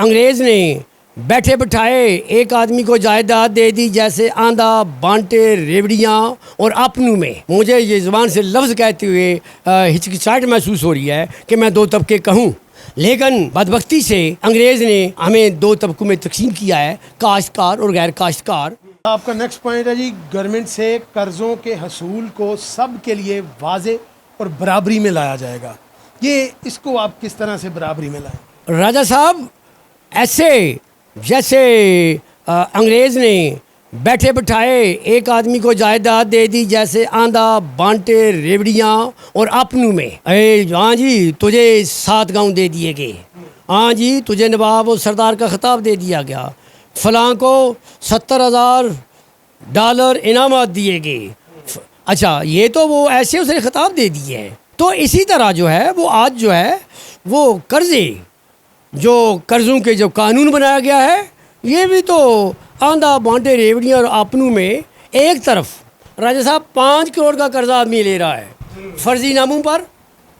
انگریز نے بیٹھے بٹھائے ایک آدمی کو جائیداد دے دی جیسے آندھا بانٹے ریوڑیاں اور اپنوں میں. مجھے یہ زبان سے لفظ کہتے ہوئے ہچکچاہٹ محسوس ہو رہی ہے کہ میں دو طبقے کہوں، لیکن بدبختی سے انگریز نے ہمیں دو طبقوں میں تقسیم کیا ہے، کاشتکار اور غیر کاشتکار. آپ کا نیکسٹ پوائنٹ ہے جی، گورنمنٹ سے قرضوں کے حصول کو سب کے لیے واضح اور برابری میں لایا جائے گا. یہ اس کو آپ کس طرح سے برابری میں لائیں؟ راجہ صاحب، ایسے جیسے انگریز نے بیٹھے بٹھائے ایک آدمی کو جائیداد دے دی جیسے آندھا بانٹے ریوڑیاں اور اپنوں میں. ہاں جی تجھے 7 گاؤں دے دیے گئے، ہاں جی تجھے نواب اور سردار کا خطاب دے دیا گیا، فلاں کو $70,000 انعامات دیے گئے. اچھا یہ تو وہ ایسے اس نے خطاب دے دیے ہیں. تو اسی طرح جو ہے وہ آج جو ہے وہ قرضے، جو قرضوں کے جو قانون بنایا گیا ہے، یہ بھی تو آندھا بانٹے ریوڑیاں اور اپنوں میں. ایک طرف راجہ صاحب 5 کروڑ کا قرضہ آدمی لے رہا ہے فرضی ناموں پر،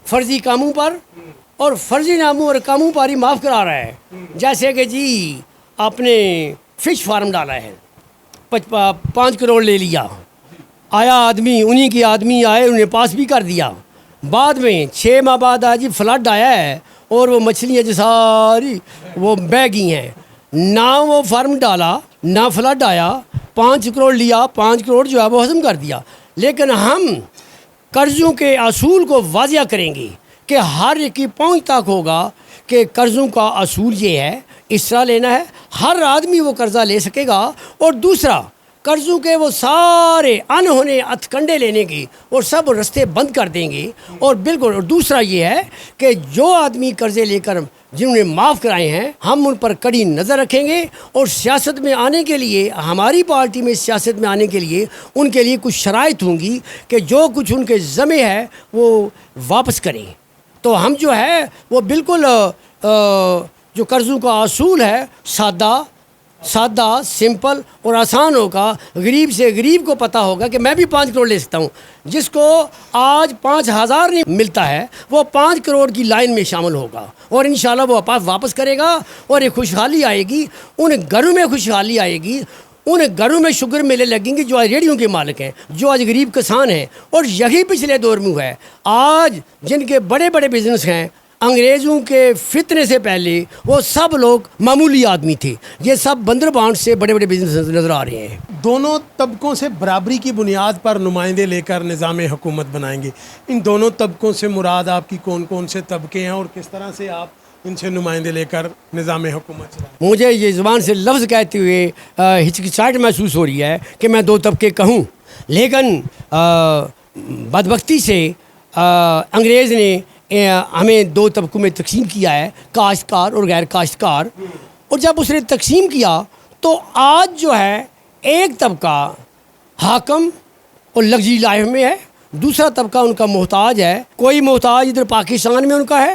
فرضی کاموں پر، اور فرضی ناموں اور کاموں پر ہی معاف کرا رہا ہے. جیسے کہ جی آپ نے فش فارم ڈالا ہے، 5 کروڑ لے لیا، آیا آدمی، انہی کی آدمی آئے، انہیں پاس بھی کر دیا. بعد میں 6 ماہ بعد آج فلڈ آیا ہے اور وہ مچھلیاں جو ساری وہ بہہ گئی ہیں. نہ وہ فارم ڈالا نہ فلڈ آیا، 5 کروڑ لیا، 5 کروڑ جو ہے وہ ہضم کر دیا. لیکن ہم قرضوں کے اصول کو واضح کریں گے کہ ہر ایک کی پہنچ تک ہوگا کہ قرضوں کا اصول یہ ہے، اس طرح لینا ہے، ہر آدمی وہ قرضہ لے سکے گا. اور دوسرا، قرضوں کے وہ سارے انہونے ہتھ کنڈے لینے کی اور سب رستے بند کر دیں گے. اور بالکل، اور دوسرا یہ ہے کہ جو آدمی قرضے لے کر جنہوں نے معاف کرائے ہیں، ہم ان پر کڑی نظر رکھیں گے. اور سیاست میں آنے کے لیے، ہماری پارٹی میں سیاست میں آنے کے لیے ان کے لیے کچھ شرائط ہوں گی کہ جو کچھ ان کے ذمہ ہے وہ واپس کریں. تو ہم جو ہے وہ بالکل جو قرضوں کا اصول ہے سادہ سمپل اور آسان ہوگا. غریب سے غریب کو پتہ ہوگا کہ میں بھی 5 کروڑ لے سکتا ہوں. جس کو آج 5,000 نہیں ملتا ہے وہ 5 کروڑ کی لائن میں شامل ہوگا اور انشاءاللہ وہ واپس کرے گا. اور ایک خوشحالی آئے گی، ان گھروں میں خوشحالی آئے گی، ان گھروں میں شگر میلے لگیں گے جو آج ریڑھیوں کے مالک ہیں، جو آج غریب کسان ہیں. اور یہی پچھلے دور میں ہے. آج جن کے بڑے بڑے بزنس ہیں، انگریزوں کے فتنے سے پہلے وہ سب لوگ معمولی آدمی تھے. یہ سب بندر بانٹ سے بڑے بڑے بزنس نظر آ رہے ہیں. دونوں طبقوں سے برابری کی بنیاد پر نمائندے لے کر نظام حکومت بنائیں گے. ان دونوں طبقوں سے مراد آپ کی کون کون سے طبقے ہیں اور کس طرح سے آپ ان سے نمائندے لے کر نظام حکومت چلائیں؟ مجھے یہ زبان سے لفظ کہتے ہوئے ہچکچاہٹ محسوس ہو رہی ہے کہ میں دو طبقے کہوں، لیکن بدبختی سے انگریز نے ہمیں 2 طبقوں میں تقسیم کیا ہے، کاشتکار اور غیر کاشتکار. اور جب اس نے تقسیم کیا تو آج جو ہے ایک طبقہ حاکم اور لگژری لائف میں ہے، دوسرا طبقہ ان کا محتاج ہے. کوئی محتاج ادھر پاکستان میں ان کا ہے،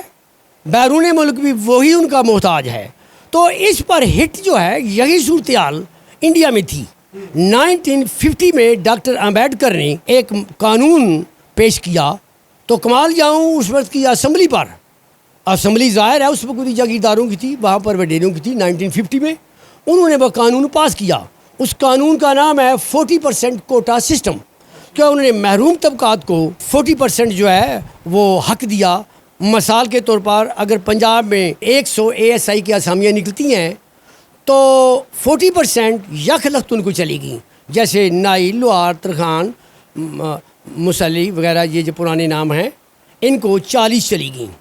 بیرون ملک بھی وہی ان کا محتاج ہے. تو اس پر ہٹ جو ہے، یہی صورتحال انڈیا میں تھی. 1950 میں ڈاکٹر امبیڈکر نے ایک قانون پیش کیا. تو کمال جاؤں اس وقت کی اسمبلی پر، اسمبلی ظاہر ہے اس وقت پوری جاگیرداروں کی تھی، وہاں پر وڈیروں کی تھی. 1950 میں انہوں نے وہ قانون پاس کیا. اس قانون کا نام ہے 40% کوٹا سسٹم. کیا انہوں نے محروم طبقات کو 40% جو ہے وہ حق دیا. مثال کے طور پر اگر پنجاب میں 100 ASI کی اسامیاں نکلتی ہیں تو 40% یک لخت ان کو چلے گی. جیسے نائی، لوہار، ترخان، مسلی وغیرہ، یہ جو پرانے نام ہیں، ان کو 40 چلی گئیں.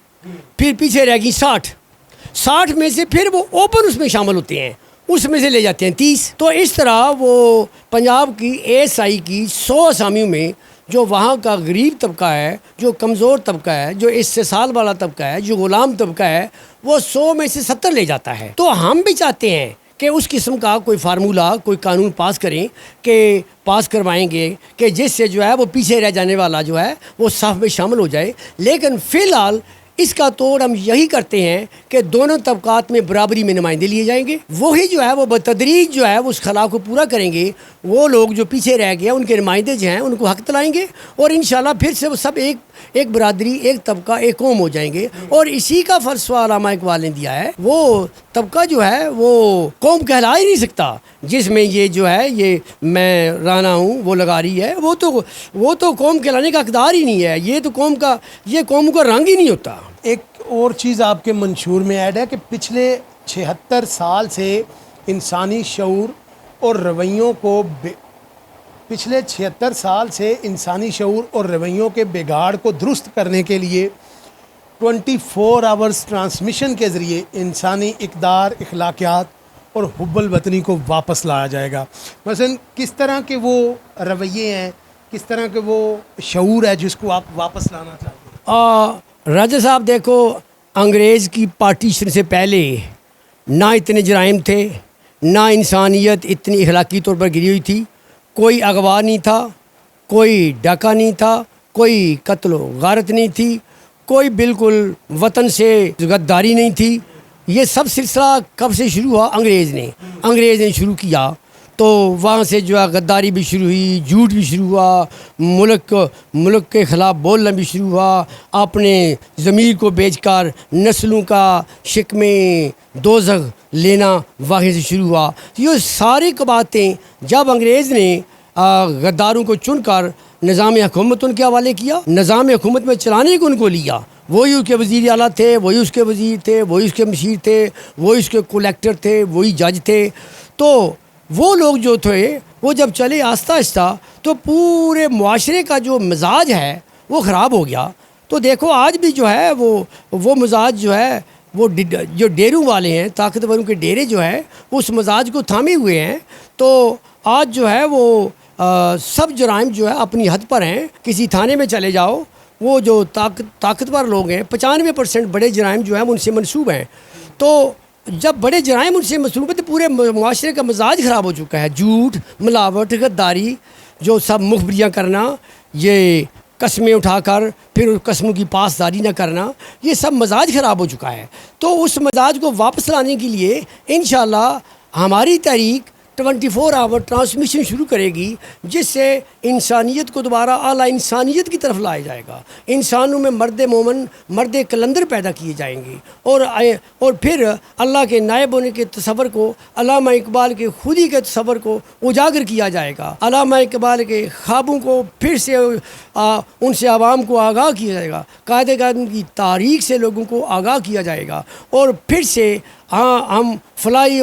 پھر پیچھے رہ گئی 60 میں سے پھر وہ اوپن اس میں شامل ہوتے ہیں، اس میں سے لے جاتے ہیں 30. تو اس طرح وہ پنجاب کی ASI کی 100 اسامیوں میں جو وہاں کا غریب طبقہ ہے، جو کمزور طبقہ ہے، جو استحصال والا طبقہ ہے، جو غلام طبقہ ہے، وہ 100 میں سے 70 لے جاتا ہے. تو ہم بھی چاہتے ہیں کہ اس قسم کا کوئی فارمولہ، کوئی قانون پاس کریں، کہ پاس کروائیں گے کہ جس سے جو ہے وہ پیچھے رہ جانے والا جو ہے وہ صف میں شامل ہو جائے. لیکن فی الحال اس کا توڑ ہم یہی کرتے ہیں کہ دونوں طبقات میں برابری میں نمائندے لیے جائیں گے. وہی جو ہے وہ بتدریج جو ہے وہ اس خلا کو پورا کریں گے. وہ لوگ جو پیچھے رہ گئے ان کے نمائندے جو ہیں ان کو حق دلائیں گے اور انشاءاللہ پھر سے وہ سب ایک برادری، ایک طبقہ، ایک قوم ہو جائیں گے. اور اسی کا فلسفہ علامہ اقبال نے دیا ہے. وہ طبقہ جو ہے وہ قوم کہلا ہی نہیں سکتا جس میں یہ جو ہے یہ میں رانا ہوں وہ لگا رہی ہے. وہ تو قوم کہلانے کا اقدار ہی نہیں ہے. یہ تو قوم کا رنگ ہی نہیں ہوتا. ایک اور چیز آپ کے منشور میں ایڈ ہے کہ پچھلے 76 سال سے انسانی شعور اور رویوں کو پچھلے 76 سال سے انسانی شعور اور رویوں کے بگاڑ کو درست کرنے کے لیے 24 آورز ٹرانسمیشن کے ذریعے انسانی اقدار، اخلاقیات اور حب الوطنی کو واپس لایا جائے گا. مثلا کس طرح کے وہ رویے ہیں، کس طرح کے وہ شعور ہے جس کو آپ واپس لانا چاہتے ہیں؟ راجہ صاحب دیکھو، انگریز کی پارٹیشن سے پہلے نہ اتنے جرائم تھے، نہ انسانیت اتنی اخلاقی طور پر گری ہوئی تھی. کوئی اغوا نہیں تھا، کوئی ڈاکہ نہیں تھا، کوئی قتل و غارت نہیں تھی، کوئی بالکل وطن سے غداری نہیں تھی. یہ سب سلسلہ کب سے شروع ہوا؟ انگریز نے شروع کیا. تو وہاں سے جو ہے غداری بھی شروع ہوئی، جھوٹ بھی شروع ہوا، ملک کے خلاف بولنا بھی شروع ہوا، اپنے ضمیر کو بیچ کر نسلوں کا شکم دوزخ لینا وہاں سے شروع ہوا. یہ ساری باتیں جب انگریز نے غداروں کو چن کر نظام حکومت ان کے حوالے کیا، نظام حکومت میں چلانے کو ان کو لیا، وہی اس کے وزیر اعلیٰ تھے، وہی اس کے وزیر تھے، وہی اس کے مشیر تھے، وہی اس کے کلیکٹر تھے، وہی جج تھے. تو وہ لوگ جو تھے وہ جب چلے آہستہ آہستہ تو پورے معاشرے کا جو مزاج ہے وہ خراب ہو گیا. تو دیکھو آج بھی جو ہے وہ مزاج جو ہے وہ جو ڈیروں والے ہیں، طاقتوروں کے ڈیرے جو ہے وہ اس مزاج کو تھامے ہوئے ہیں. تو آج جو ہے وہ سب جرائم جو ہے اپنی حد پر ہیں. کسی تھانے میں چلے جاؤ، وہ جو طاقتور لوگ ہیں 95% بڑے جرائم جو ہیں وہ ان سے منسوب ہیں. تو جب بڑے جرائم ان سے منسوب ہیں تو پورے معاشرے کا مزاج خراب ہو چکا ہے. جھوٹ، ملاوٹ، غداری، جو سب مخبریاں کرنا، یہ قسمیں اٹھا کر پھر اس قسموں کی پاسداری نہ کرنا، یہ سب مزاج خراب ہو چکا ہے. تو اس مزاج کو واپس لانے کے لیے انشاءاللہ ہماری تحریک 24 آور ٹرانسمیشن شروع کرے گی، جس سے انسانیت کو دوبارہ اعلیٰ انسانیت کی طرف لایا جائے گا. انسانوں میں مرد مومن، مرد کلندر پیدا کیے جائیں گے اور پھر اللہ کے نائب ہونے کے تصور کو، علامہ اقبال کے خودی کے تصور کو اجاگر کیا جائے گا. علامہ اقبال کے خوابوں کو پھر سے ان سے عوام کو آگاہ کیا جائے گا. قائد اعظم کی تاریخ سے لوگوں کو آگاہ کیا جائے گا اور پھر سے ہم فلاحی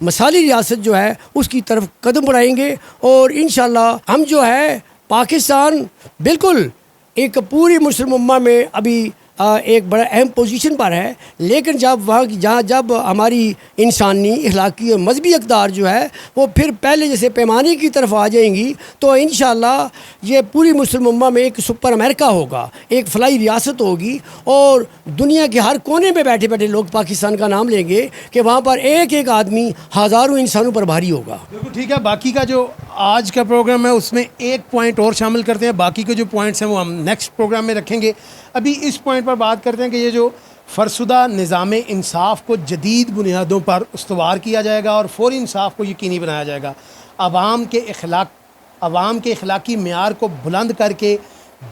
مثالی ریاست جو ہے اس کی طرف قدم بڑھائیں گے. اور انشاءاللہ ہم جو ہے پاکستان بالکل ایک پوری مسلم امہ میں ابھی ایک بڑا اہم پوزیشن پر ہے، لیکن جب ہماری انسانی، اخلاقی اور مذہبی اقدار جو ہے وہ پھر پہلے جیسے پیمانے کی طرف آ جائیں گی تو انشاءاللہ یہ پوری مسلم امہ میں ایک سپر امریکہ ہوگا، ایک فلاحی ریاست ہوگی اور دنیا کے ہر کونے میں بیٹھے بیٹھے لوگ پاکستان کا نام لیں گے کہ وہاں پر ایک ایک آدمی ہزاروں انسانوں پر بھاری ہوگا. بالکل ٹھیک ہے. باقی کا جو آج کا پروگرام ہے اس میں ایک پوائنٹ اور شامل کرتے ہیں. باقی کے جو پوائنٹس ہیں وہ ہم نیکسٹ پروگرام میں رکھیں گے. ابھی اس پوائنٹ پر بات کرتے ہیں کہ یہ جو فرسودہ نظام انصاف کو جدید بنیادوں پر استوار کیا جائے گا اور فوری انصاف کو یقینی بنایا جائے گا. عوام کے اخلاقی معیار کو بلند کر کے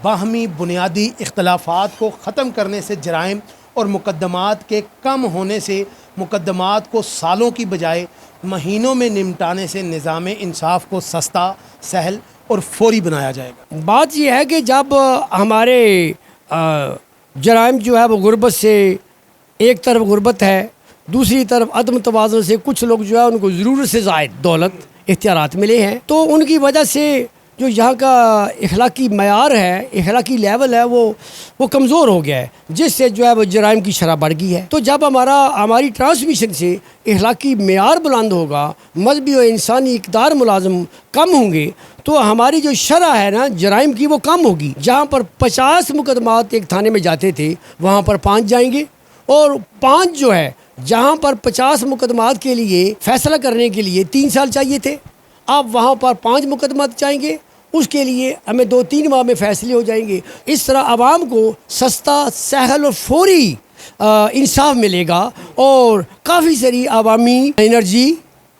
باہمی بنیادی اختلافات کو ختم کرنے سے، جرائم اور مقدمات کے کم ہونے سے مقدمات کو سالوں کی بجائے مہینوں میں نمٹانے سے نظام انصاف کو سستا، سہل اور فوری بنایا جائے گا. بات یہ ہے کہ جب ہمارے جرائم جو ہے وہ غربت سے، ایک طرف غربت ہے، دوسری طرف عدم توازن سے کچھ لوگ جو ہے ان کو ضرورت سے زائد دولت اختیارات ملے ہیں، تو ان کی وجہ سے جو یہاں کا اخلاقی معیار ہے، اخلاقی لیول ہے وہ کمزور ہو گیا ہے، جس سے جو ہے وہ جرائم کی شرح بڑھ گئی ہے. تو جب ہماری ٹرانسمیشن سے اخلاقی معیار بلند ہوگا، مذہبی اور انسانی اقدار ملازم کم ہوں گے، تو ہماری جو شرح ہے نا جرائم کی وہ کم ہوگی. جہاں پر 50 مقدمات ایک تھانے میں جاتے تھے وہاں پر 5 جائیں گے، اور 5 جو ہے جہاں پر 50 مقدمات کے لیے فیصلہ کرنے کے لیے 3 سال چاہیے تھے، اب وہاں پر 5 مقدمات جائیں گے اس کے لیے ہمیں 2-3 ماہ میں فیصلے ہو جائیں گے. اس طرح عوام کو سستا، سہل اور فوری انصاف ملے گا اور کافی ساری عوامی انرجی،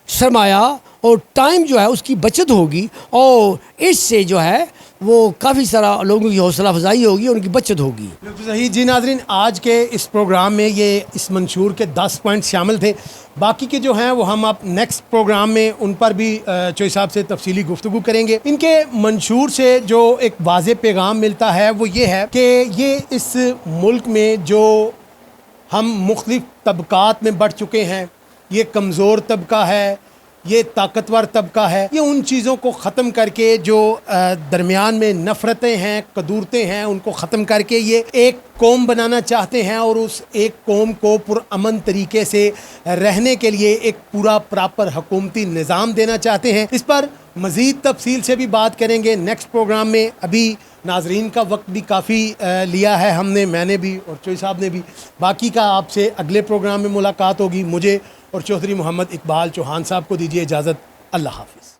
سرمایہ اور ٹائم جو ہے اس کی بچت ہوگی، اور اس سے جو ہے وہ کافی سارا لوگوں کی حوصلہ افزائی ہوگی، ان کی بچت ہوگی. بالکل صحیح. جی ناظرین، آج کے اس پروگرام میں یہ اس منشور کے 10 پوائنٹ شامل تھے. باقی کے جو ہیں وہ ہم آپ نیکسٹ پروگرام میں ان پر بھی چوئی صاحب سے تفصیلی گفتگو کریں گے. ان کے منشور سے جو ایک واضح پیغام ملتا ہے وہ یہ ہے کہ یہ اس ملک میں جو ہم مختلف طبقات میں بڑھ چکے ہیں، یہ کمزور طبقہ ہے، یہ طاقتور طبقہ ہے، یہ ان چیزوں کو ختم کر کے جو درمیان میں نفرتیں ہیں، قدورتیں ہیں، ان کو ختم کر کے یہ ایک قوم بنانا چاہتے ہیں، اور اس ایک قوم کو پرامن طریقے سے رہنے کے لیے ایک پورا پراپر حکومتی نظام دینا چاہتے ہیں. اس پر مزید تفصیل سے بھی بات کریں گے نیکسٹ پروگرام میں. ابھی ناظرین کا وقت بھی کافی لیا ہے ہم نے، میں نے بھی اور چوئی صاحب نے بھی. باقی کا آپ سے اگلے پروگرام میں ملاقات ہوگی. مجھے اور چودھری محمد اقبال چوہان صاحب کو دیجیے اجازت. اللہ حافظ.